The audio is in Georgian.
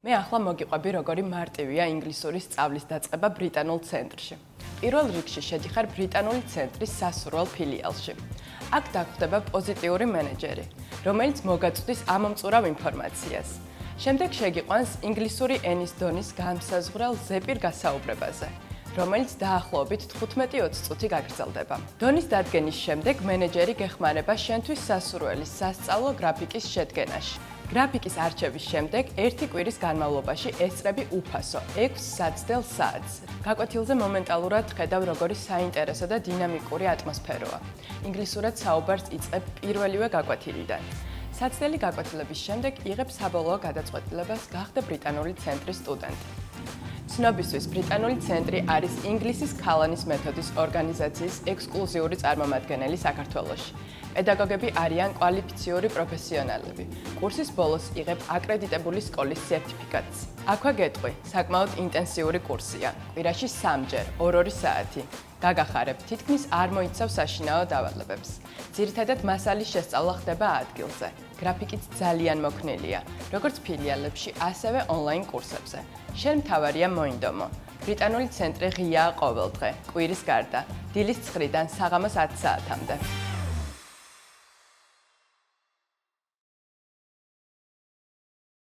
მე ახლა მოგიყვები, როგორი მარტივია ინგლისურის სწავლის დაწყება ბრიტანულ ცენტრში. პირველ რიგში შედიხარ ბრიტანული ცენტრის სასურველ ფილიალში. აქ დაგხვდება პოზიტიური მენეჯერი, რომელიც მოგაწვდის ამომწურავ ინფორმაციას. შემდეგ შეგიყვანს ინგლისური ენის დონის განსაზღვრელ ზეპირ გასაუბრებაზე, რომელიც დაახლოებით 15-20 წუთი გაგრძელდება. დონის დადგენის შემდეგ მენეჯერი გეხმარება შენთვის სასურველის სასწავლო გრაფიკის შედგენაში. გრაფიკის არჩევის შემდეგ ერთი კვირის განმავლობაში ესწრები უფასო 6 საცდელ საათს. გაკვეთილზე მომენტალურად ხედავ, როგორი საინტერესო და დინამიკური ატმოსფეროა. ინგლისურად საუბარს იწყებ პირველივე გაკვეთილიდან. საცდელი გაკვეთილების შემდეგ იღებ საბოლოო გადაწყვეტილებას გახდე ბრიტანული ცენტრის სტუდენტი. ცნობისთვის ბრიტანული ცენტრი არის ინგლისის ქალანის მეთოდის ორგანიზაციის ექსკლუზიური წარმომადგენელი საქართველოში. პედაგოგები არიან კვალიფიციური პროფესიონალები. კურსის ბოლოს იღებ აკრედიტებული სკოლის სერტიფიკატს. აქვე გეტყვი, საკმაოდ ინტენსიური კურსია. კვირაში 3-ჯერ, 2-2 საათი. გაგახარებ, თითქმის არ მოიცავ საშინაო დავალებებს. ძირითადად მასალის შესწავლა ხდება ადგილზე. გრაფიკიც ძალიან მოქნილია, როგორც ფილიალებში, ასევე ონლაინ კურსებზე. შენ მთავარია მოინდომო. ბრიტანული ცენტრი ღიაა ყოველდღე, კვირის გარდა, დილის 9-დან საღამოს 10 საათამდე.